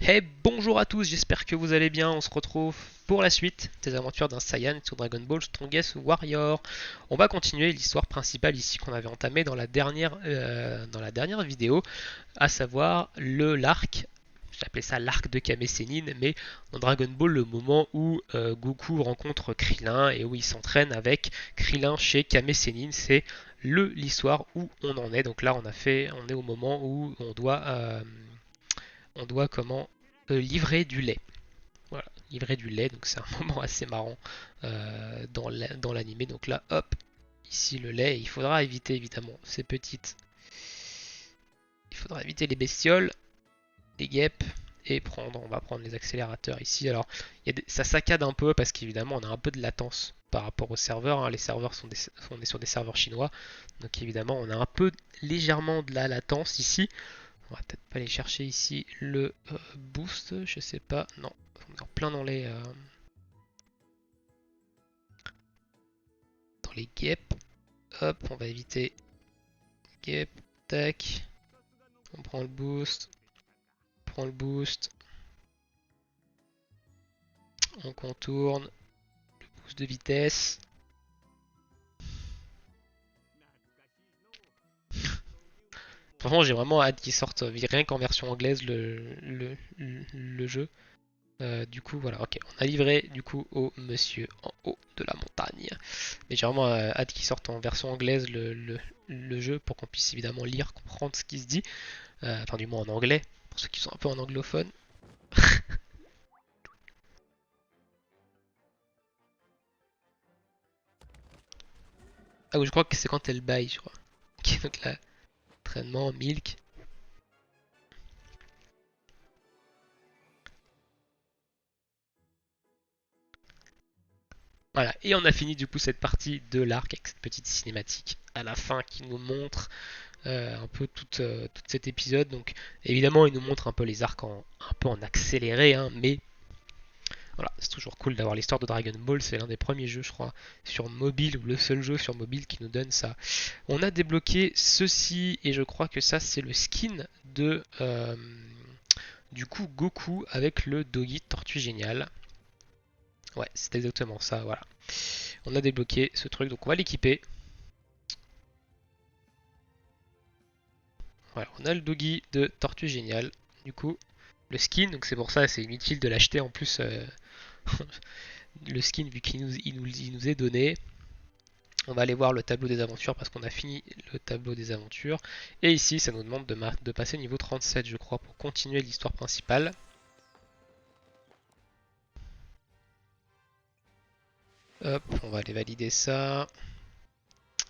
Hey, bonjour à tous, j'espère que vous allez bien. On se retrouve pour la suite des aventures d'un Saiyan sur Dragon Ball Strongest Warrior. On va continuer l'histoire principale ici qu'on avait entamée dans la dernière vidéo, à savoir l'arc. J'appelais ça l'arc de Kame Sennin, mais dans Dragon Ball, le moment où Goku rencontre Krillin et où il s'entraîne avec Krillin chez Kame Sennin, c'est l'histoire où on en est. Donc là, on est au moment où on doit comment livrer du lait. Voilà, livrer du lait, donc c'est un moment assez marrant dans l'animé. Donc là, hop, ici le lait. Il faudra éviter évidemment ces petites. Il faudra éviter les bestioles, les guêpes, et on va prendre les accélérateurs ici. Alors, ça saccade un peu parce qu'évidemment, on a un peu de latence par rapport aux serveurs. Hein. Les serveurs on est sur des serveurs chinois, donc évidemment, on a un peu légèrement de la latence ici. On va peut-être pas aller chercher ici le boost, je sais pas. Non, on est en plein dans les guêpes. Hop, on va éviter guêpes. Tac. On prend le boost. On prend le boost. On contourne. Boost de vitesse. Franchement, j'ai vraiment hâte qu'il sorte rien qu'en version anglaise le jeu. Du coup, voilà, ok, on a livré du coup au monsieur en haut de la montagne. Mais j'ai vraiment hâte qu'il sorte en version anglaise le jeu pour qu'on puisse évidemment lire, comprendre ce qui se dit. Enfin, du moins en anglais, pour ceux qui sont un peu en anglophone. Ah oui, je crois que c'est quand elle baille, je crois. Ok, donc là, entraînement, milk. Voilà, et on a fini du coup cette partie de l'arc avec cette petite cinématique à la fin qui nous montre un peu tout cet épisode. Donc évidemment, il nous montre un peu les arcs un peu en accéléré, hein, mais voilà, c'est toujours cool d'avoir l'histoire de Dragon Ball. C'est l'un des premiers jeux, je crois, sur mobile, ou le seul jeu sur mobile qui nous donne ça. On a débloqué ceci, et je crois que ça, c'est le skin de du coup Goku avec le Dogi Tortue Génial. Ouais, c'est exactement ça, voilà. On a débloqué ce truc, donc on va l'équiper. Voilà, on a le Dogi de Tortue Génial. Du coup, le skin, donc c'est pour ça, c'est inutile de l'acheter en plus. Le skin, vu qu'il nous est donné. On va aller voir le tableau des aventures parce qu'on a fini le tableau des aventures. Et ici, ça nous demande de passer niveau 37, je crois, pour continuer l'histoire principale. Hop, on va aller valider ça.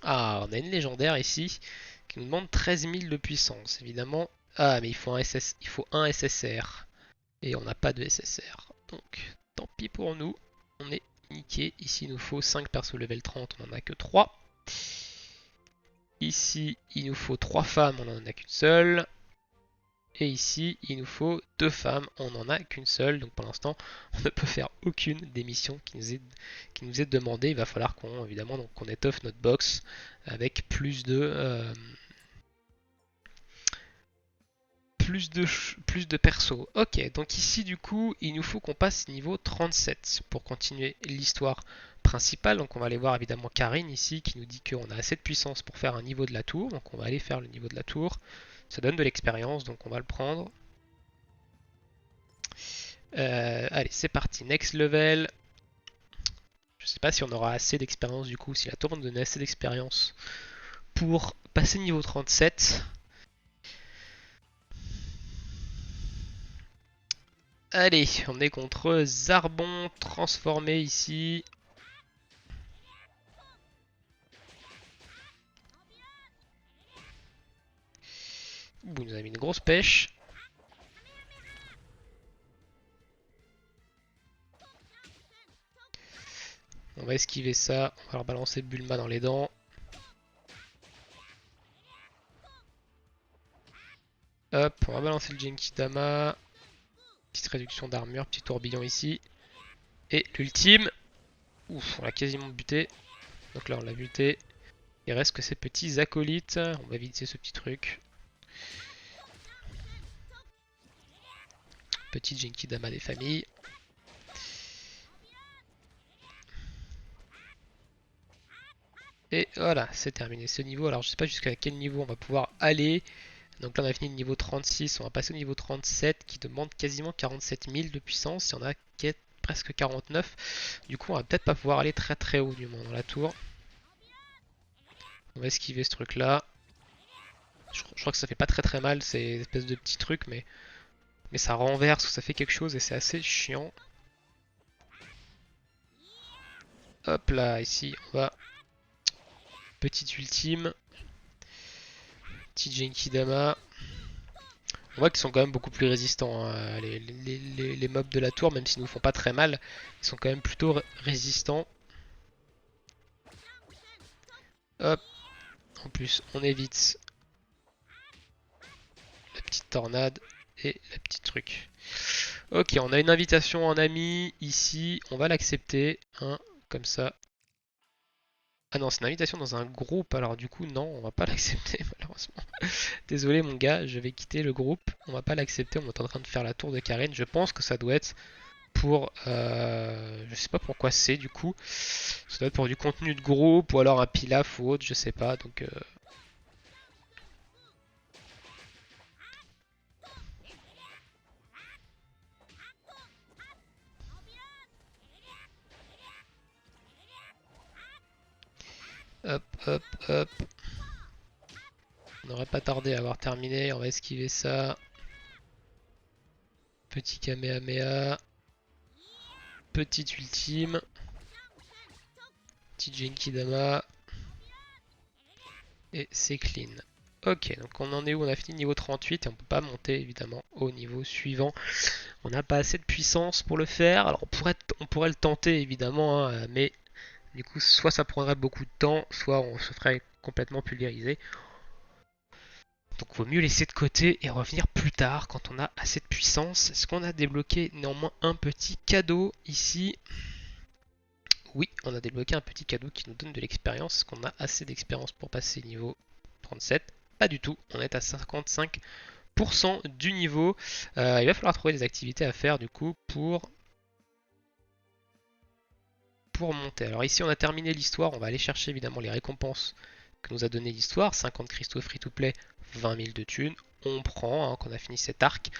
Ah, on a une légendaire ici qui nous demande 13 000 de puissance, évidemment. Ah, mais il faut un SSR. Et on n'a pas de SSR. Donc, tant pis pour nous. On est niqué. Ici, il nous faut 5 persos level 30, on n'en a que 3. Ici, il nous faut 3 femmes, on n'en a qu'une seule. Et ici, il nous faut 2 femmes, on n'en a qu'une seule. Donc pour l'instant, on ne peut faire aucune des missions qui nous est demandée. Il va falloir évidemment, qu'on étoffe notre box avec plus de persos. Ok, donc ici du coup, il nous faut qu'on passe niveau 37 pour continuer l'histoire principale. Donc on va aller voir évidemment Karine ici qui nous dit qu'on a assez de puissance pour faire un niveau de la tour. Donc on va aller faire le niveau de la tour. Ça donne de l'expérience, donc on va le prendre. Allez, c'est parti, next level. Je sais pas si on aura assez d'expérience du coup, si la tour nous donne assez d'expérience pour passer niveau 37. Allez, on est contre Zarbon transformé ici. Ouh, il nous a mis une grosse pêche. On va esquiver ça. On va leur balancer Bulma dans les dents. Hop, on va balancer le Genkidama. Petite réduction d'armure, petit tourbillon ici. Et l'ultime. Ouf, on l'a quasiment buté. Donc là, on l'a buté. Il reste que ces petits acolytes. On va éviter ce petit truc. Petit Genkidama des familles. Et voilà, c'est terminé ce niveau. Alors je sais pas jusqu'à quel niveau on va pouvoir aller. Donc là on a fini le niveau 36, on va passer au niveau 37 qui demande quasiment 47 000 de puissance. Il y en a presque 49. Du coup on va peut-être pas pouvoir aller très très haut du moins dans la tour. On va esquiver ce truc là. Je crois que ça fait pas très très mal ces espèces de petits trucs, mais ça renverse ou ça fait quelque chose et c'est assez chiant. Hop là, ici on va. Petite ultime. Petit Genkidama. On voit qu'ils sont quand même beaucoup plus résistants. Hein. Les mobs de la tour, même s'ils nous font pas très mal, ils sont quand même plutôt résistants. Hop. En plus, on évite la petite tornade et la petite truc. Ok, on a une invitation en ami ici. On va l'accepter. Hein, comme ça. Ah non, c'est une invitation dans un groupe. Alors du coup, non, on va pas l'accepter malheureusement. Désolé mon gars, je vais quitter le groupe. On va pas l'accepter. On est en train de faire la tour de Karine. Je pense que ça doit être pour... je sais pas pourquoi c'est du coup. Ça doit être pour du contenu de groupe ou alors un pilaf ou autre, je sais pas. Donc... hop, hop, hop. On n'aurait pas tardé à avoir terminé. On va esquiver ça. Petit Kamehameha. Petite ultime. Petit Genkidama. Et c'est clean. Ok, donc on en est où? On a fini niveau 38 et on peut pas monter évidemment au niveau suivant. On n'a pas assez de puissance pour le faire. Alors on pourrait le tenter évidemment, hein, mais du coup soit ça prendrait beaucoup de temps, soit on se ferait complètement pulvériser. Donc il vaut mieux laisser de côté et revenir plus tard quand on a assez de puissance. Est-ce qu'on a débloqué néanmoins un petit cadeau ici? Oui, on a débloqué un petit cadeau qui nous donne de l'expérience. Est-ce qu'on a assez d'expérience pour passer niveau 37? Pas du tout, on est à 55% du niveau. Il va falloir trouver des activités à faire du coup pour monter. Alors ici on a terminé l'histoire, on va aller chercher évidemment les récompenses que nous a donné l'histoire. 50 cristaux free to play, 20 000 de thunes. On prend hein, quand on a fini cet arc.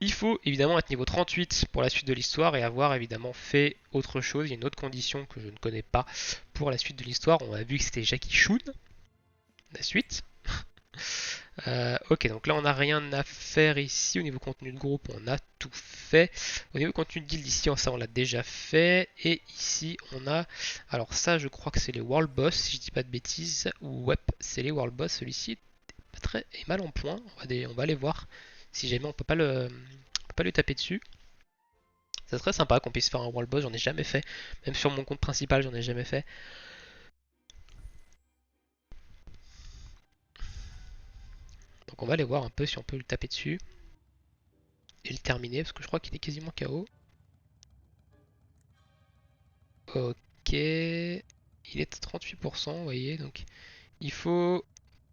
Il faut évidemment être niveau 38 pour la suite de l'histoire et avoir évidemment fait autre chose. Il y a une autre condition que je ne connais pas pour la suite de l'histoire. On a vu que c'était Jackie Chun. La suite. Ok, donc là on n'a rien à faire ici. Au niveau contenu de groupe, on a tout fait. Au niveau contenu de guild, ici, ça on l'a déjà fait. Et ici, on a. Alors, ça, je crois que c'est les World Boss, si je dis pas de bêtises. Ouais, c'est les World Boss. Celui-ci est mal en point. On va aller voir si jamais on peut pas lui taper dessus. Ça serait sympa qu'on puisse faire un World Boss. J'en ai jamais fait. Même sur mon compte principal, j'en ai jamais fait. Donc, on va aller voir un peu si on peut le taper dessus. Et le terminer, parce que je crois qu'il est quasiment KO. Ok, il est à 38%, vous voyez, donc il faut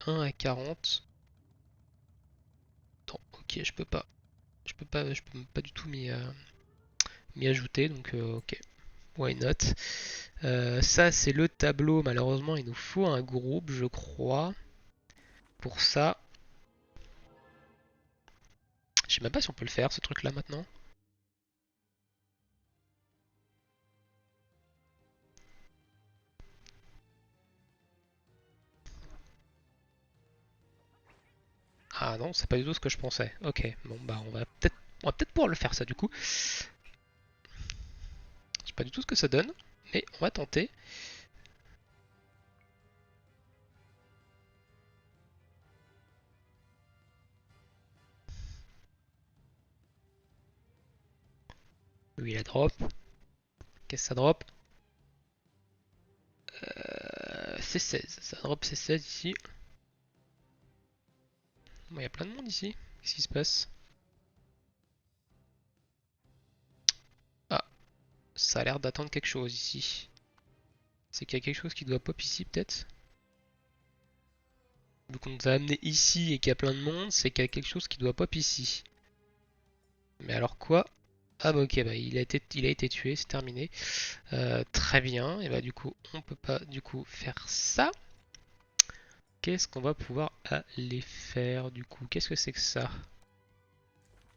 1 à 40. Non, ok, je peux pas du tout m'y ajouter, donc ok, why not. Ça c'est le tableau, malheureusement il nous faut un groupe, je crois, pour ça. Je sais même pas si on peut le faire, ce truc là maintenant. Ah non, c'est pas du tout ce que je pensais. Ok, bon bah on va peut-être pouvoir le faire ça du coup. Je sais pas du tout ce que ça donne, mais on va tenter. Oui, la drop. Qu'est-ce que ça drop? C16, ça drop C16 ici. Bon, il y a plein de monde ici. Qu'est-ce qui se passe? Ah, ça a l'air d'attendre quelque chose ici. C'est qu'il y a quelque chose qui doit pop ici peut-être. Donc on nous a amené ici et qu'il y a plein de monde, c'est qu'il y a quelque chose qui doit pop ici. Mais alors quoi? Ah bah ok, bah il a été tué, c'est terminé. Très bien, et bah du coup, on peut pas du coup faire ça. Qu'est-ce qu'on va pouvoir aller faire du coup? Qu'est-ce que c'est que ça?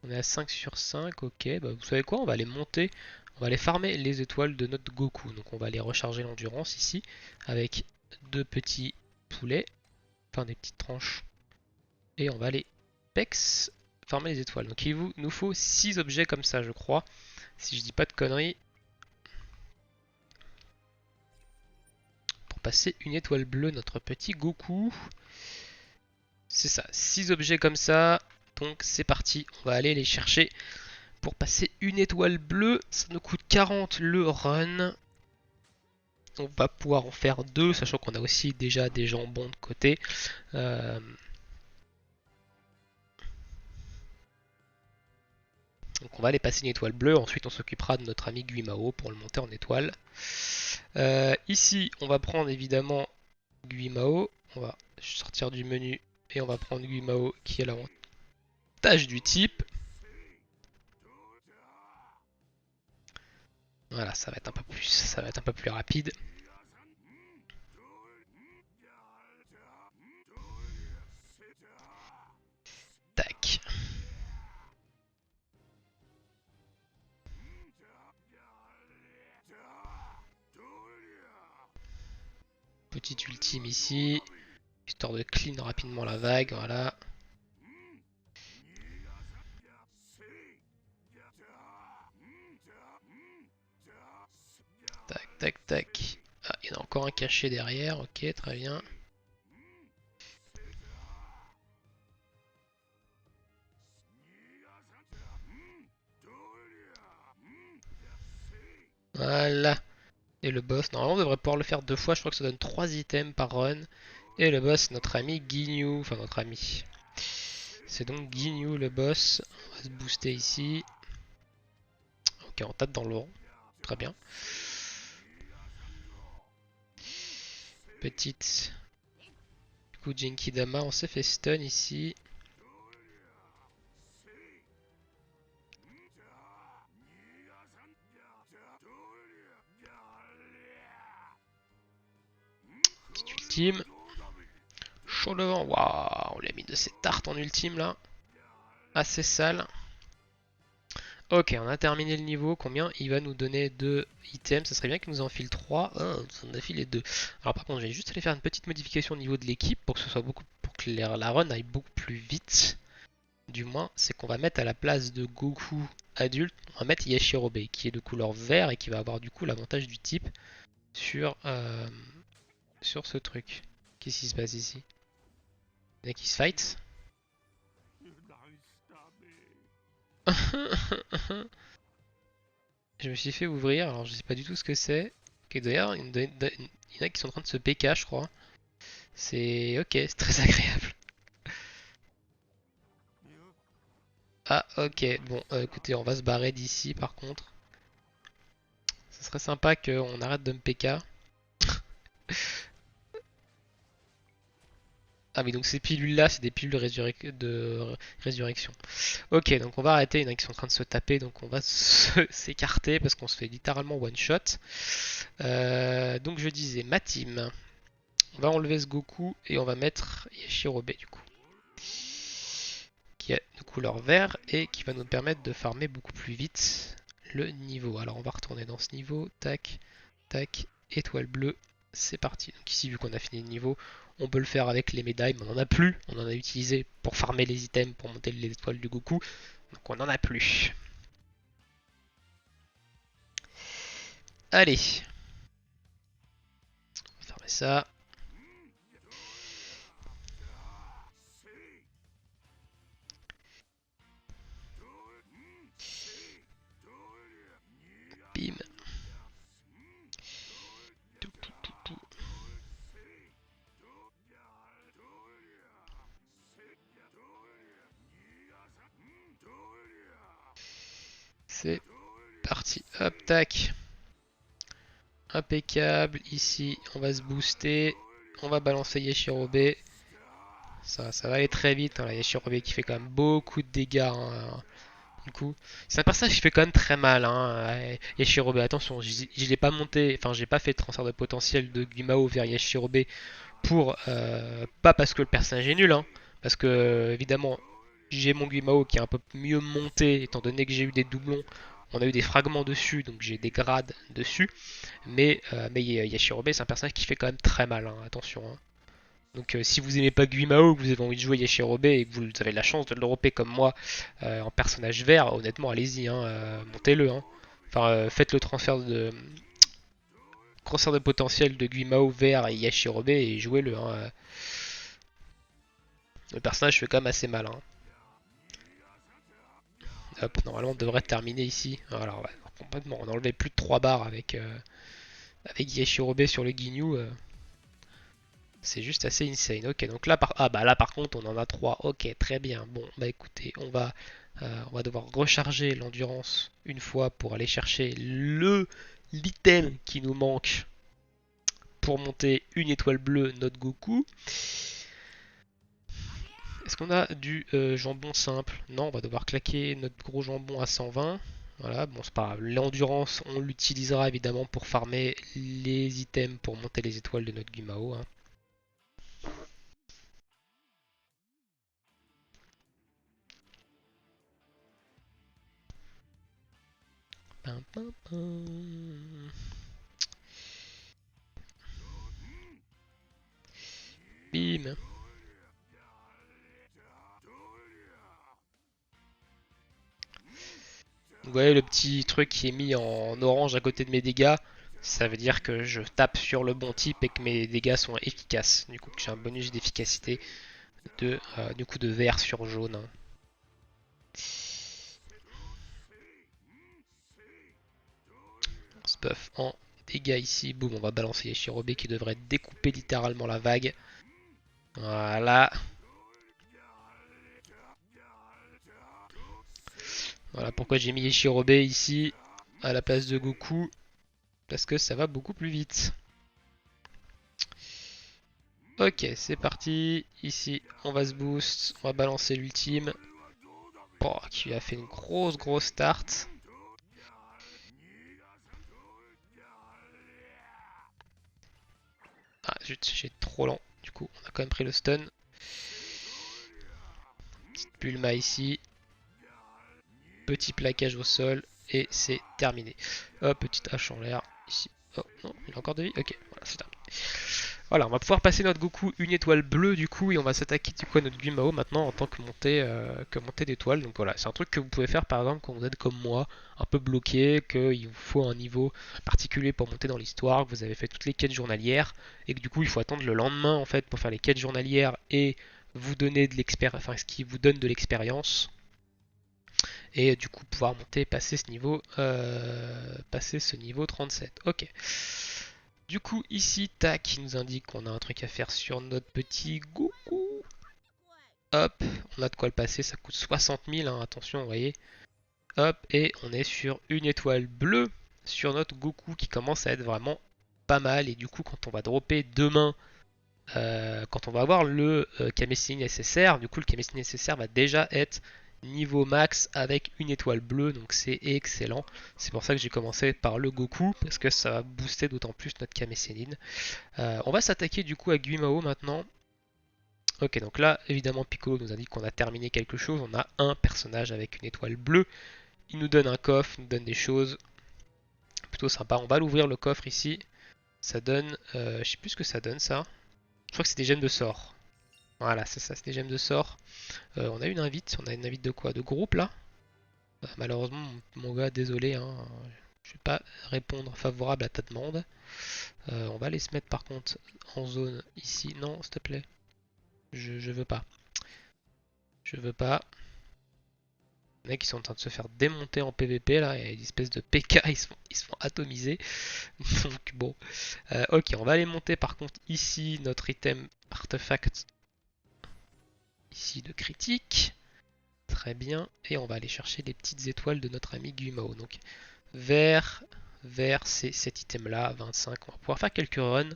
On est à 5 sur 5, ok, bah vous savez quoi? On va aller monter, on va aller farmer les étoiles de notre Goku. Donc on va aller recharger l'endurance ici, avec deux petits poulets, enfin des petites tranches. Et on va aller pex farmer les étoiles. Donc il nous faut 6 objets comme ça, je crois. Si je dis pas de conneries. Pour passer une étoile bleue, notre petit Goku. C'est ça, 6 objets comme ça. Donc c'est parti, on va aller les chercher. Pour passer une étoile bleue, ça nous coûte 40 le run. On va pouvoir en faire 2, sachant qu'on a aussi déjà des jambons de côté. Donc on va aller passer une étoile bleue, ensuite on s'occupera de notre ami Guimao pour le monter en étoile. Ici, on va prendre évidemment Guimao. On va sortir du menu et on va prendre Guimao qui a l'avantage du type. Voilà, ça va être un peu plus rapide. Tac. Petite ultime ici, histoire de clean rapidement la vague, voilà. Tac, tac, tac. Ah, il y en a encore un caché derrière, ok, très bien. Voilà. Et le boss, normalement on devrait pouvoir le faire 2 fois, je crois que ça donne 3 items par run. Et le boss, c'est notre ami Ginyu, enfin notre ami. C'est donc Ginyu le boss. On va se booster ici. Ok, on tape dans l'eau. Très bien. Petite. Du coup, Genkidama, on s'est fait stun ici. Petite ultime. Chaud le vent. Waouh, on lui a mis de ces tartes en ultime là. Assez sale. Ok, on a terminé le niveau. Combien il va nous donner de items? Ça serait bien qu'il nous en file 3. Oh, ça nous a filé 2. Alors par contre, je vais juste aller faire une petite modification au niveau de l'équipe pour que ce soit pour que la run aille beaucoup plus vite. Du moins, c'est qu'on va mettre à la place de Goku adulte, on va mettre Yashirobe qui est de couleur vert et qui va avoir du coup l'avantage du type sur, sur ce truc. Qu'est-ce qui se passe ici? Il y en a qui se fight. Je me suis fait ouvrir, alors je sais pas du tout ce que c'est. Ok, d'ailleurs, il y en a qui sont en train de se PK, je crois. C'est ok, c'est très agréable. Ah, ok, bon, écoutez, on va se barrer d'ici par contre. Ce serait sympa qu'on arrête de me PK. Ah oui, donc ces pilules-là, c'est des pilules de résurrection. Ok, donc on va arrêter. Il y en a qui sont en train de se taper, donc on va s'écarter parce qu'on se fait littéralement one shot. Donc je disais, ma team. On va enlever ce Goku et on va mettre Yashirobe du coup. Qui a de couleur vert et qui va nous permettre de farmer beaucoup plus vite le niveau. Alors on va retourner dans ce niveau. Tac, tac, étoile bleue. C'est parti. Donc ici, vu qu'on a fini le niveau, on peut le faire avec les médailles, mais on n'en a plus. On en a utilisé pour farmer les items, pour monter les étoiles du Goku. Donc on n'en a plus. Allez. On va fermer ça. Bim. C'est parti. Hop, tac. Impeccable. Ici, on va se booster. On va balancer Yashirobe. Ça va aller très vite. Hein. Yashirobe qui fait quand même beaucoup de dégâts. Hein. Du coup, c'est un personnage qui fait quand même très mal, hein. Yashirobe, attention, je l'ai pas monté, enfin j'ai pas fait de transfert de potentiel de Guimao vers Yashirobe pour pas parce que le personnage est nul, hein, parce que évidemment j'ai mon Guimao qui est un peu mieux monté étant donné que j'ai eu des doublons, on a eu des fragments dessus, donc j'ai des grades dessus, mais Yashirobe c'est un personnage qui fait quand même très mal, hein, attention, hein. Donc si vous aimez pas Guimao, que vous avez envie de jouer Yashirobe et que vous avez la chance de le dropper comme moi en personnage vert, honnêtement allez-y, hein, montez-le, hein. Enfin faites le transfert de potentiel de Guimao vers Yashirobe et jouez-le, hein. Le personnage fait quand même assez mal, hein. Hop, normalement on devrait terminer ici. Voilà, ouais, complètement. On a enlevé plus de 3 barres avec Yashirobe sur le Ginyu. C'est juste assez insane. Ok, donc là par... Ah bah là par contre on en a 3. Ok, très bien. Bon, bah écoutez, on va devoir recharger l'endurance une fois pour aller chercher l'item qui nous manque pour monter une étoile bleue notre Goku. Est-ce qu'on a du jambon simple? Non, on va devoir claquer notre gros jambon à 120. Voilà, bon c'est pas grave. L'endurance, on l'utilisera évidemment pour farmer les items pour monter les étoiles de notre Gumao, hein. Pam, pam, pam. Bim. Vous voyez le petit truc qui est mis en orange à côté de mes dégâts, ça veut dire que je tape sur le bon type et que mes dégâts sont efficaces. Du coup, que j'ai un bonus d'efficacité du coup de vert sur jaune, hein. On se buff en dégâts ici. Boum, on va balancer Yashirobe qui devrait découper littéralement la vague. Voilà. Voilà pourquoi j'ai mis Yashirobe ici à la place de Goku. Parce que ça va beaucoup plus vite. Ok, c'est parti. Ici, on va se boost. On va balancer l'ultime. Oh, qui a fait une grosse start. Ah, j'ai trop lent. Du coup, on a quand même pris le stun. Petite Bulma ici. Petit plaquage au sol. Et c'est terminé. Hop, petite hache en l'air. Ici. Oh non, il a encore de vie. Ok, voilà, c'est terminé. Voilà, on va pouvoir passer notre Goku une étoile bleue du coup et on va s'attaquer du coup à notre Gumao maintenant en tant que montée d'étoile. Donc voilà, c'est un truc que vous pouvez faire par exemple quand vous êtes comme moi, un peu bloqué, qu'il vous faut un niveau particulier pour monter dans l'histoire, que vous avez fait toutes les quêtes journalières et que du coup il faut attendre le lendemain en fait pour faire les quêtes journalières et vous donner de l'expérience, enfin ce qui vous donne de l'expérience et du coup pouvoir monter, passer ce niveau 37. Ok. Du coup, ici, tac, il nous indique qu'on a un truc à faire sur notre petit Goku. Hop, on a de quoi le passer, ça coûte 60 000, hein, attention, vous voyez. Hop, et on est sur une étoile bleue sur notre Goku qui commence à être vraiment pas mal. Et du coup, quand on va dropper demain, quand on va avoir le Kamessin nécessaire, du coup, le Kamessin nécessaire va déjà être niveau max avec une étoile bleue, donc c'est excellent. C'est pour ça que j'ai commencé par le Goku, parce que ça va booster d'autant plus notre Kamessénine. On va s'attaquer du coup à Guimao maintenant. Ok, donc là, évidemment, Piccolo nous indique qu'on a terminé quelque chose. On a un personnage avec une étoile bleue. Il nous donne un coffre, il nous donne des choses. Plutôt sympa. On va l'ouvrir le coffre ici. Ça donne... je sais plus ce que ça donne ça. Je crois que c'est des gemmes de sort. Voilà, c'est ça, c'est des gemmes de sort. On a une invite. On a une invite de quoi? De groupe là? Malheureusement, mon gars, désolé, hein, je vais pas répondre favorable à ta demande. On va aller se mettre par contre en zone ici. Non, s'il te plaît. Je veux pas. Je veux pas. Les mecs, ils sont en train de se faire démonter en PVP là. Il y a une espèce de PK, ils se font atomiser. Donc bon. Ok, on va aller monter par contre ici notre item artefact. Ici de critique. Très bien. Et on va aller chercher les petites étoiles de notre ami Gumao. Donc vert, vert, c'est cet item là, 25. On va pouvoir faire quelques runs.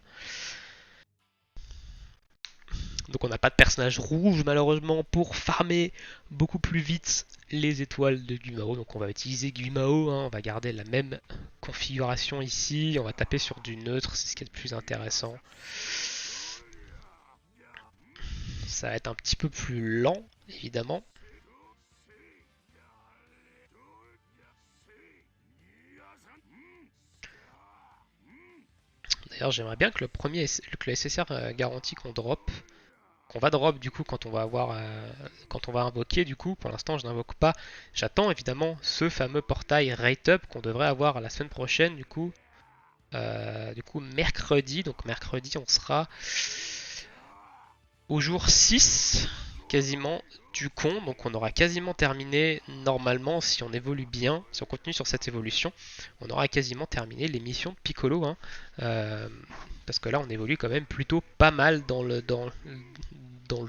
Donc on n'a pas de personnage rouge malheureusement pour farmer beaucoup plus vite les étoiles de Guimao. Donc on va utiliser Guimao, hein, on va garder la même configuration ici, on va taper sur du neutre, c'est ce qui est le plus intéressant. Ça va être un petit peu plus lent évidemment. D'ailleurs j'aimerais bien que le SSR garantit qu'on va drop du coup quand on va quand on va invoquer du coup. Pour l'instant je n'invoque pas. J'attends évidemment ce fameux portail Rate Up qu'on devrait avoir la semaine prochaine du coup. Mercredi. Donc mercredi on sera au jour 6 quasiment du con. Donc on aura quasiment terminé normalement si on évolue bien, si on continue sur cette évolution, on aura quasiment terminé les missions de Piccolo. Hein. Parce que là on évolue quand même plutôt pas mal dans le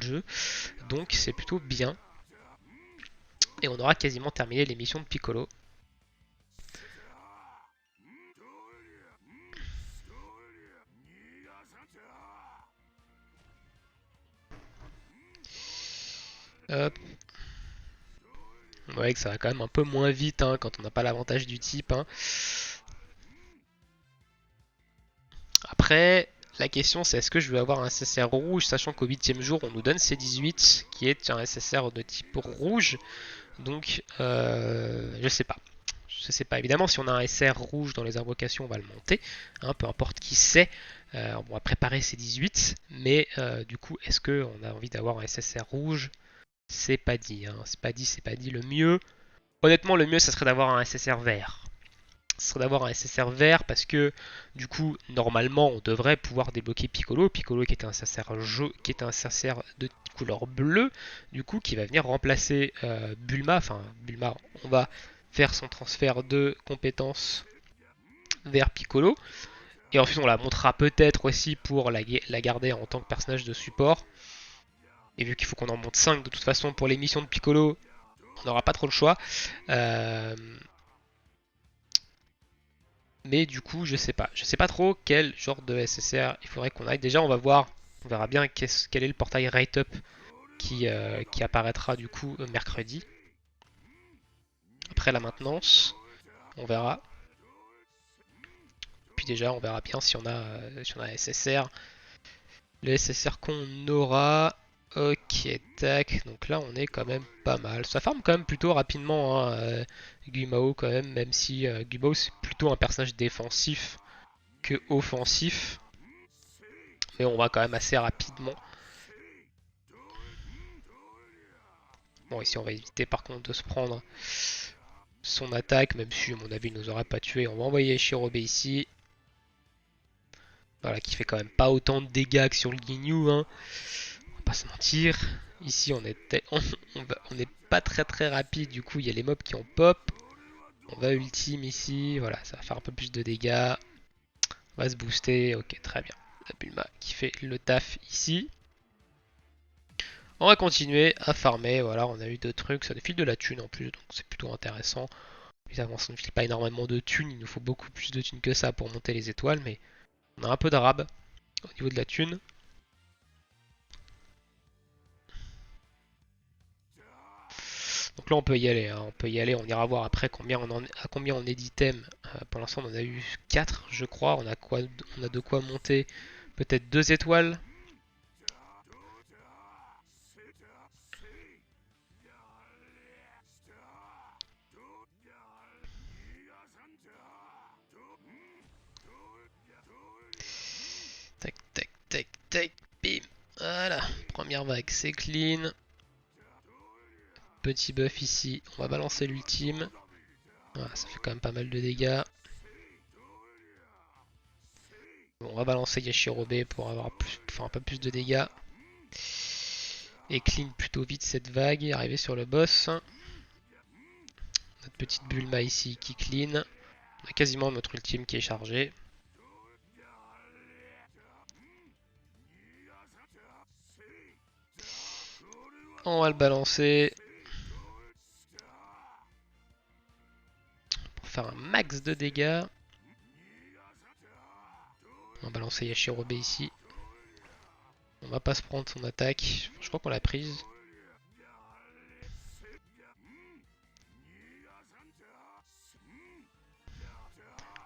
jeu. Donc c'est plutôt bien. Et on aura quasiment terminé les missions de Piccolo. Hop. Ouais, que ça va quand même un peu moins vite hein, quand on n'a pas l'avantage du type. Hein. Après, la question c'est est-ce que je vais avoir un SSR rouge, sachant qu'au 8ème jour on nous donne C18 qui est un SSR de type rouge. Donc je sais pas. Je sais pas. Évidemment, si on a un SR rouge dans les invocations, on va le monter. Hein, peu importe qui c'est. On va préparer C18. Mais du coup, est-ce qu'on a envie d'avoir un SSR rouge? C'est pas dit. Hein. C'est pas dit, c'est pas dit. Le mieux, honnêtement, le mieux, ça serait d'avoir un SSR vert. Ce serait d'avoir un SSR vert parce que du coup normalement on devrait pouvoir débloquer Piccolo, Piccolo qui est un SSR qui est un SSR de couleur bleue, du coup qui va venir remplacer Bulma, enfin Bulma, on va faire son transfert de compétences vers Piccolo et ensuite on la montrera peut-être aussi pour la garder en tant que personnage de support. Et vu qu'il faut qu'on en monte 5 de toute façon pour les missions de Piccolo, on n'aura pas trop le choix. Euh, Mais du coup, je sais pas. Je sais pas trop quel genre de SSR il faudrait qu'on aille. Déjà, on va voir. On verra bien quel est le portail Rate Up qui apparaîtra du coup mercredi. Après la maintenance, on verra. Puis déjà, on verra bien si on a SSR. Le SSR qu'on aura. Ok, tac. Donc là, on est quand même pas mal. Ça farme quand même plutôt rapidement, hein, Guimao quand même si Guimao c'est plutôt un personnage défensif que offensif. Mais on va quand même assez rapidement. Bon, ici on va éviter par contre de se prendre son attaque, même si à mon avis il nous aurait pas tué. On va envoyer Shirobe ici. Voilà, qui fait quand même pas autant de dégâts que sur le Ginyu, hein. On va pas se mentir. Ici on n'est pas très rapide, du coup il y a les mobs qui ont pop. On va ultime ici, voilà, ça va faire un peu plus de dégâts. On va se booster, ok très bien. La Bulma qui fait le taf ici. On va continuer à farmer, voilà, on a eu deux trucs, ça nous file de la thune en plus, donc c'est plutôt intéressant. Évidemment, ça ne file pas énormément de thunes, il nous faut beaucoup plus de thunes que ça pour monter les étoiles, mais on a un peu de rab au niveau de la thune. Donc là on peut y aller, hein. On peut y aller, on ira voir après à combien on est d'items. Pour l'instant on en a eu 4 je crois, on a de quoi monter peut-être 2 étoiles. Tac tac tac tac, bim. Voilà, première vague c'est clean. Petit buff ici, on va balancer l'ultime. Voilà, ça fait quand même pas mal de dégâts. Bon, on va balancer Yashirobe pour avoir faire un peu plus de dégâts. Et clean plutôt vite cette vague, arriver sur le boss. Notre petite Bulma ici qui clean. On a quasiment notre ultime qui est chargé. On va le balancer pour faire un max de dégâts. On va balancer Yashirobe ici. On va pas se prendre son attaque. Je crois qu'on l'a prise.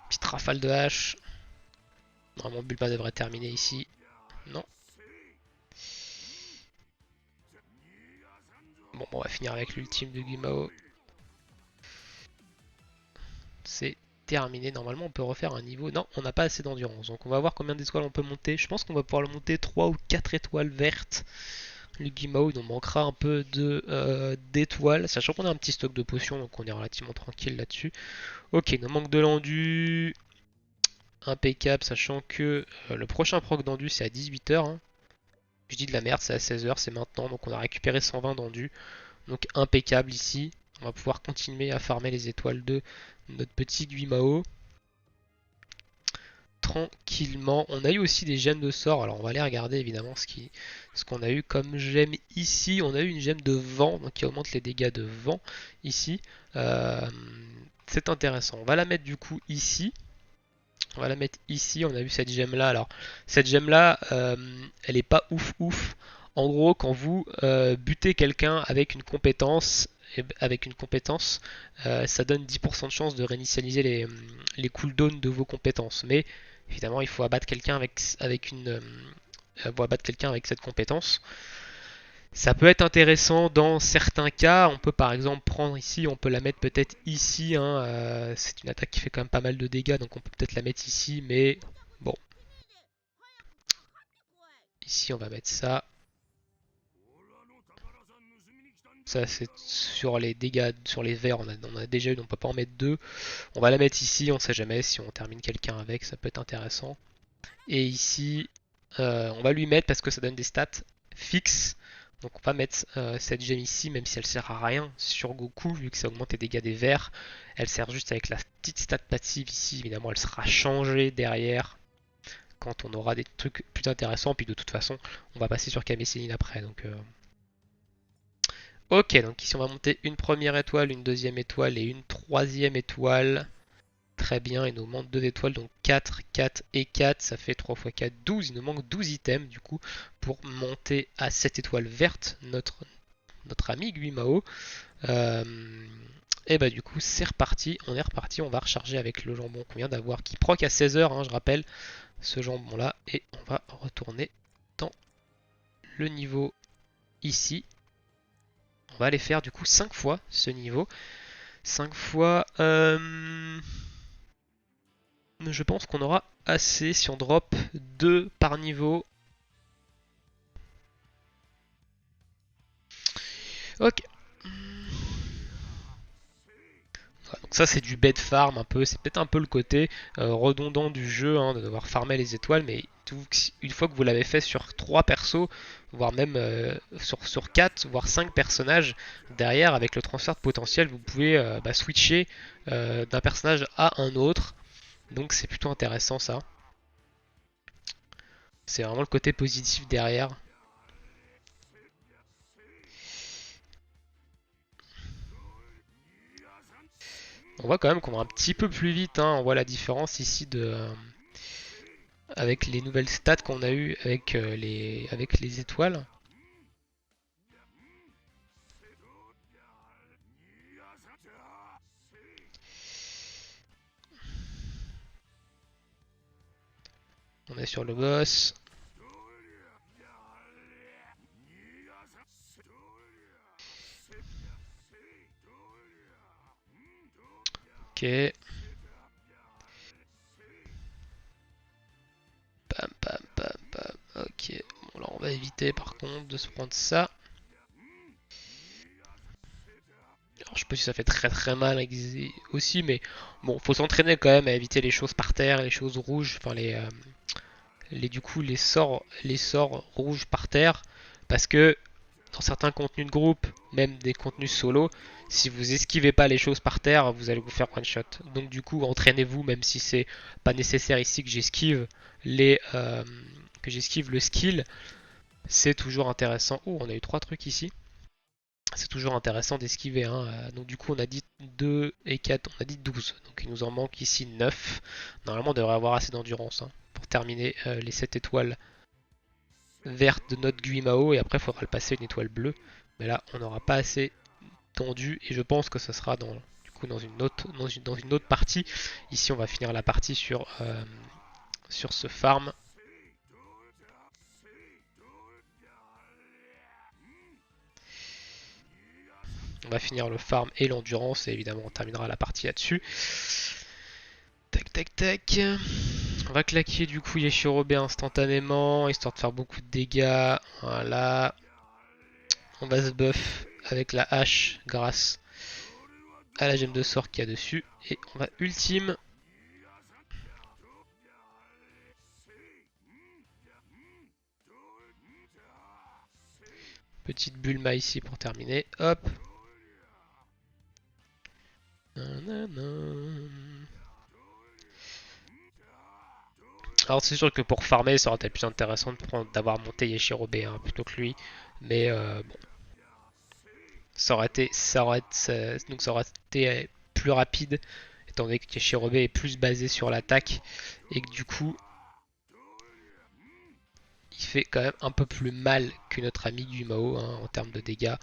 Petite rafale de hache. Normalement Bulma devrait terminer ici. Non. Bon, on va finir avec l'ultime de Guimao. C'est terminé. Normalement, on peut refaire un niveau. Non, on n'a pas assez d'endurance. Donc, on va voir combien d'étoiles on peut monter. Je pense qu'on va pouvoir le monter 3 ou 4 étoiles vertes. Le Guimao, il nous manquera un peu d'étoiles. Sachant qu'on a un petit stock de potions. Donc, on est relativement tranquille là-dessus. Ok, il nous manque de l'endu. Impeccable. Sachant que le prochain proc d'endu, c'est à 18h. Hein. Je dis de la merde, c'est à 16h. C'est maintenant. Donc, on a récupéré 120 d'endu. Donc impeccable ici. On va pouvoir continuer à farmer les étoiles de notre petit Guimao. Tranquillement. On a eu aussi des gemmes de sort. Alors on va aller regarder évidemment ce qu'on a eu comme gemme ici. On a eu une gemme de vent, donc qui augmente les dégâts de vent ici. C'est intéressant. On va la mettre du coup ici. On va la mettre ici. On a eu cette gemme là. Alors cette gemme là, elle est pas ouf ouf. En gros, quand vous butez quelqu'un avec une compétence, ça donne 10% de chance de réinitialiser les cooldowns de vos compétences. Mais évidemment, il faut abattre quelqu'un avec cette compétence. Ça peut être intéressant dans certains cas. On peut par exemple prendre ici, on peut la mettre peut-être ici. Hein, c'est une attaque qui fait quand même pas mal de dégâts, donc on peut peut-être la mettre ici. Mais bon, ici on va mettre ça. Ça c'est sur les dégâts, sur les verts, on a déjà eu, donc on peut pas en mettre deux. On va la mettre ici, on sait jamais si on termine quelqu'un avec, ça peut être intéressant. Et ici, on va lui mettre parce que ça donne des stats fixes. Donc on va mettre cette gemme ici, même si elle sert à rien sur Goku, vu que ça augmente les dégâts des verts. Elle sert juste avec la petite stat passive ici, évidemment elle sera changée derrière quand on aura des trucs plus intéressants. Puis de toute façon, on va passer sur Kame Sennin après. Ok, donc ici on va monter une première étoile, une deuxième étoile et une troisième étoile. Très bien, il nous manque 2 étoiles, donc 4, 4 et 4, ça fait 3 x 4, 12. Il nous manque 12 items du coup pour monter à 7 étoiles vertes, notre ami Guimao. Et bah du coup c'est reparti, on est reparti, on va recharger avec le jambon qu'on vient d'avoir, qui proc à 16h, hein, je rappelle, ce jambon là, et on va retourner dans le niveau ici. On va aller faire du coup 5 fois ce niveau. 5 fois... Je pense qu'on aura assez si on drop 2 par niveau. Ok. Donc ça c'est du bed farm un peu, c'est peut-être un peu le côté redondant du jeu, hein, de devoir farmer les étoiles, mais une fois que vous l'avez fait sur 3 persos, voire même sur 4, voire 5 personnages, derrière avec le transfert de potentiel, vous pouvez switcher d'un personnage à un autre, donc c'est plutôt intéressant ça. C'est vraiment le côté positif derrière. On voit quand même qu'on va un petit peu plus vite, hein. On voit la différence ici avec les nouvelles stats qu'on a eu avec les étoiles. On est sur le boss. Ok. Pam pam pam pam. Ok. Bon là on va éviter par contre de se prendre ça. Alors, je sais pas si ça fait très très mal aussi, mais bon, faut s'entraîner quand même à éviter les choses par terre, les choses rouges, enfin du coup les sorts rouges par terre, parce que dans certains contenus de groupe, même des contenus solo, si vous esquivez pas les choses par terre, vous allez vous faire one shot. Donc du coup, entraînez-vous, même si c'est pas nécessaire ici que j'esquive le skill, c'est toujours intéressant. Oh, on a eu 3 trucs ici. C'est toujours intéressant d'esquiver. Hein. Donc du coup, on a dit 2 et 4, on a dit 12. Donc il nous en manque ici 9. Normalement, on devrait avoir assez d'endurance, hein, pour terminer les 7 étoiles verte de notre Guimao et après il faudra le passer une étoile bleue. Mais là on n'aura pas assez tendu et je pense que ce sera dans une autre partie. Ici on va finir la partie sur ce farm. On va finir le farm et l'endurance et évidemment on terminera la partie là-dessus. Tac tac tac. On va claquer du coup Yashirobe instantanément, histoire de faire beaucoup de dégâts. Voilà. On va se buff avec la hache grâce à la gemme de sort qu'il y a dessus. Et on va ultime. Petite Bulma ici pour terminer. Hop. Alors c'est sûr que pour farmer, ça aurait été plus intéressant d'avoir monté Yashirobe hein, plutôt que lui. Mais bon. Ça aurait été plus rapide étant donné que Yashirobe est plus basé sur l'attaque et que du coup il fait quand même un peu plus mal que notre ami Guimao hein, en termes de dégâts.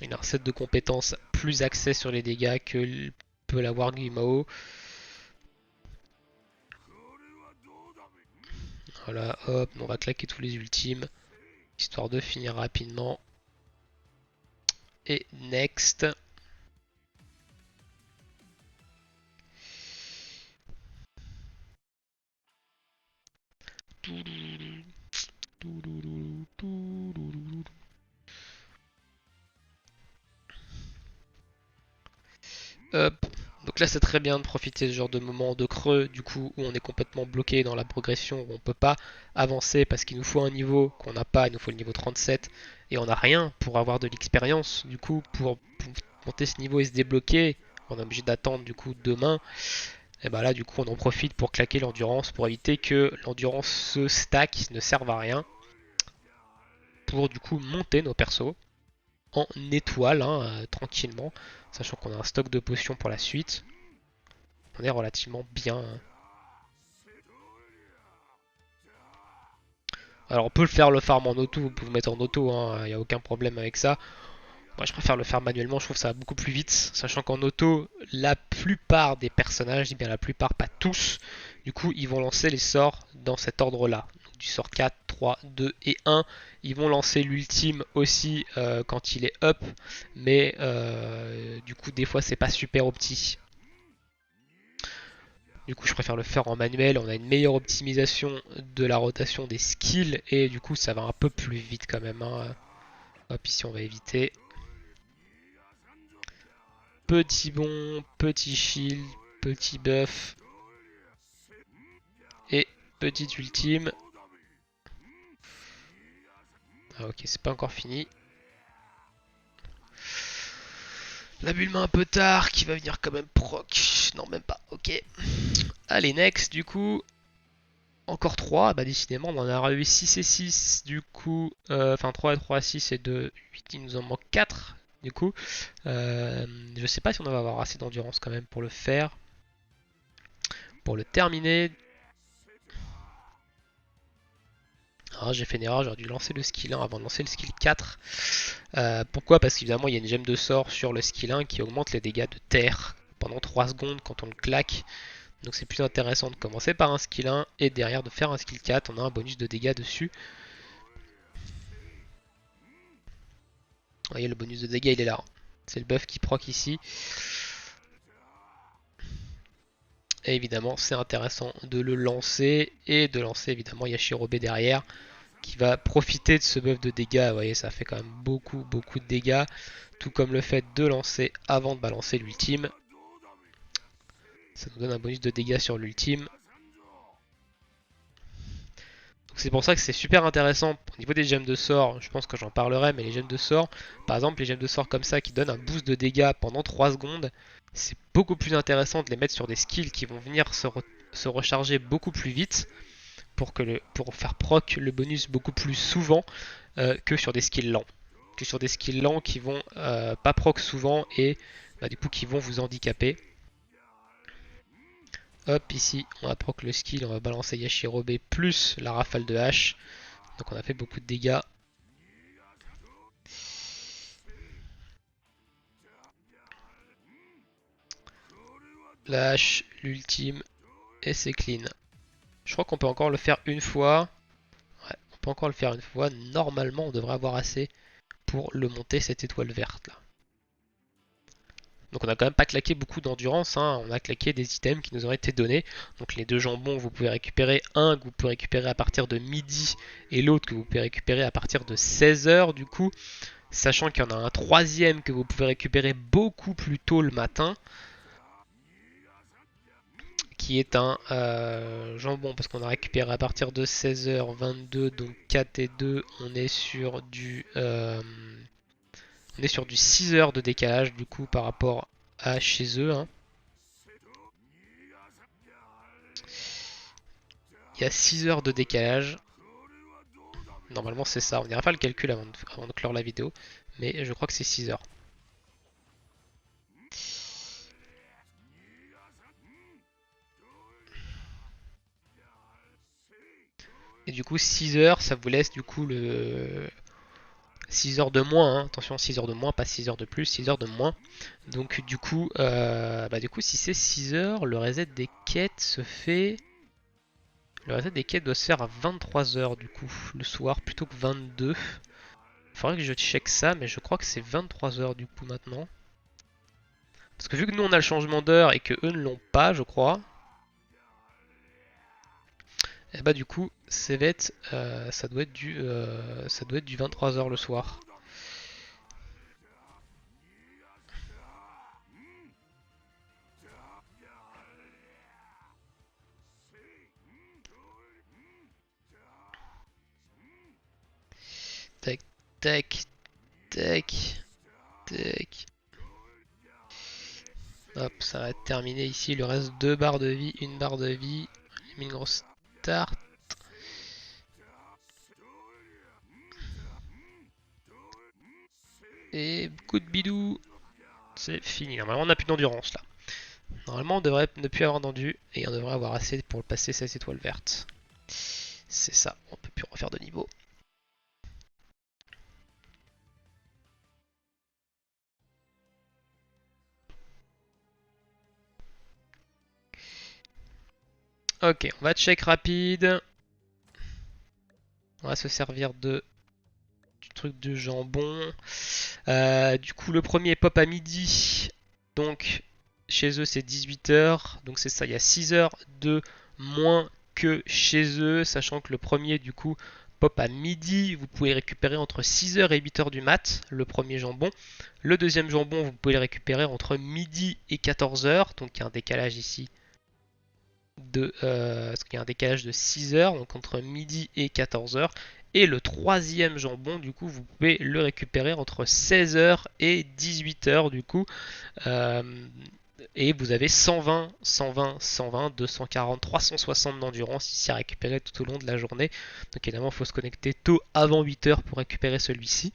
Il a un set de compétences plus axé sur les dégâts que peut l'avoir Guimao. Voilà, hop, on va claquer tous les ultimes histoire de finir rapidement. Et next. Hop. Donc là c'est très bien de profiter de ce genre de moment de creux du coup où on est complètement bloqué dans la progression, où on peut pas avancer parce qu'il nous faut un niveau qu'on n'a pas, il nous faut le niveau 37 et on n'a rien pour avoir de l'expérience. Du coup pour monter ce niveau et se débloquer, on est obligé d'attendre du coup demain. Et bah là du coup on en profite pour claquer l'endurance pour éviter que l'endurance se stack, ne serve à rien. Pour du coup monter nos persos en étoile hein, tranquillement, sachant qu'on a un stock de potions pour la suite. On est relativement bien. Hein. Alors on peut le faire le farm en auto, vous pouvez vous mettre en auto, il hein, n'y a aucun problème avec ça. Moi je préfère le faire manuellement, je trouve que ça va beaucoup plus vite, sachant qu'en auto, la plupart des personnages, je dis bien la plupart, pas tous, du coup ils vont lancer les sorts dans cet ordre là. Donc, du sort 4, 3, 2 et 1, ils vont lancer l'ultime aussi quand il est up, mais du coup des fois c'est pas super opti. Du coup, je préfère le faire en manuel. On a une meilleure optimisation de la rotation des skills et du coup, ça va un peu plus vite quand même. Hein. Hop, ici, on va éviter. Petit bond, petit shield, petit buff et petite ultime. Ah, ok, c'est pas encore fini. La Bulma un peu tard qui va venir quand même proc. Non, même pas. Ok. Allez, next, du coup. Encore 3, bah décidément on en a eu 6 et 6 du coup, enfin 3 et 3 à 6 et 2, 8, il nous en manque 4 du coup. Je sais pas si on va avoir assez d'endurance quand même pour le faire, pour le terminer. Ah, j'ai fait une erreur, j'aurais dû lancer le skill 1 avant de lancer le skill 4. Pourquoi? Parce qu'évidemment il y a une gemme de sort sur le skill 1 qui augmente les dégâts de terre pendant 3 secondes quand on le claque. Donc c'est plus intéressant de commencer par un skill 1 et derrière de faire un skill 4, on a un bonus de dégâts dessus. Vous voyez le bonus de dégâts il est là. C'est le buff qui proc ici. Et évidemment c'est intéressant de le lancer et de lancer évidemment Yashirobe derrière qui va profiter de ce buff de dégâts. Vous voyez ça fait quand même beaucoup de dégâts. Tout comme le fait de lancer avant de balancer l'ultime. Ça nous donne un bonus de dégâts sur l'ultime. C'est pour ça que c'est super intéressant au niveau des gemmes de sort, je pense que j'en parlerai, mais les gemmes de sort, par exemple les gemmes de sort comme ça qui donnent un boost de dégâts pendant 3 secondes, c'est beaucoup plus intéressant de les mettre sur des skills qui vont venir se recharger beaucoup plus vite pour faire proc le bonus beaucoup plus souvent que sur des skills lents. Que sur des skills lents qui vont pas proc souvent et bah, du coup qui vont vous handicaper. hop, ici, on va proc le skill, on va balancer Yachirobe plus la rafale de hache. Donc on a fait beaucoup de dégâts. La hache, l'ultime, et c'est clean. Je crois qu'on peut encore le faire une fois. Ouais, on peut encore le faire une fois. Normalement, on devrait avoir assez pour le monter, cette étoile verte là. Donc on a quand même pas claqué beaucoup d'endurance, hein. On a claqué des items qui nous auraient été donnés. Donc les deux jambons vous pouvez récupérer, un que vous pouvez récupérer à partir de midi et l'autre que vous pouvez récupérer à partir de 16h du coup. Sachant qu'il y en a un troisième que vous pouvez récupérer beaucoup plus tôt le matin. Qui est un jambon parce qu'on a récupéré à partir de 16h22, donc 4 et 2, on est sur du 6 heures de décalage du coup par rapport à chez eux. Hein. Il y a 6 heures de décalage. Normalement c'est ça, on n'ira pas le calcul avant de clore la vidéo, mais je crois que c'est 6 heures. Et du coup 6 heures ça vous laisse du coup le 6 heures de moins, hein. Attention 6 heures de moins, pas 6 heures de plus, 6 heures de moins. Donc du coup si c'est 6 heures, le reset des quêtes se fait... Le reset des quêtes doit se faire à 23 heures du coup, le soir plutôt que 22. Faudrait que je check ça, mais je crois que c'est 23 heures du coup maintenant. Parce que vu que nous on a le changement d'heure et que eux ne l'ont pas, je crois. Et bah du coup, ça doit être du 23 heures le soir. Tac, tac, tac, tac. Hop, ça va être terminé ici. Il lui reste 2 barres de vie, une barre de vie. Une grosse start. Et coup de bidou. C'est fini. Normalement, on n'a plus d'endurance là. Normalement, on devrait ne plus avoir d'endu et on devrait avoir assez pour passer cette étoile verte. C'est ça, on peut plus refaire de niveau. Ok, on va check rapide. On va se servir du truc de jambon. Du coup, le premier pop à midi. Donc, chez eux, c'est 18h. Donc, c'est ça, il y a 6 heures de moins que chez eux. Sachant que le premier, du coup, pop à midi. Vous pouvez récupérer entre 6h et 8h du mat, le premier jambon. Le deuxième jambon, vous pouvez le récupérer entre midi et 14h. Donc, il y a un décalage ici parce qu'il y a un décalage de 6 heures, donc entre midi et 14 heures. Et le troisième jambon, du coup, vous pouvez le récupérer entre 16 heures et 18 heures, du coup. Et vous avez 120, 120, 120, 240, 360 d'endurance ici à récupérer tout au long de la journée. Donc évidemment, il faut se connecter tôt avant 8 heures pour récupérer celui-ci.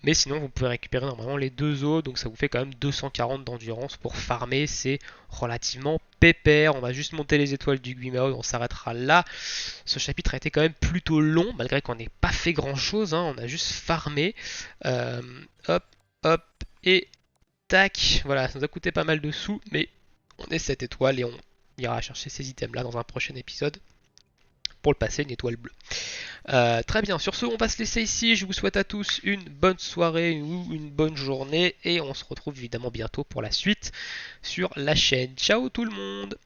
Mais sinon, vous pouvez récupérer normalement les deux autres, donc ça vous fait quand même 240 d'endurance pour farmer. C'est relativement pépère. On va juste monter les étoiles du Guimao, on s'arrêtera là. Ce chapitre a été quand même plutôt long, malgré qu'on n'ait pas fait grand chose. Hein. On a juste farmé. Hop, hop, et tac. Voilà, ça nous a coûté pas mal de sous, mais on est 7 étoiles et on ira chercher ces items là dans un prochain épisode pour le passer une étoile bleue. Très bien, sur ce, on va se laisser ici. Je vous souhaite à tous une bonne soirée ou une bonne journée et on se retrouve évidemment bientôt pour la suite sur la chaîne. Ciao tout le monde!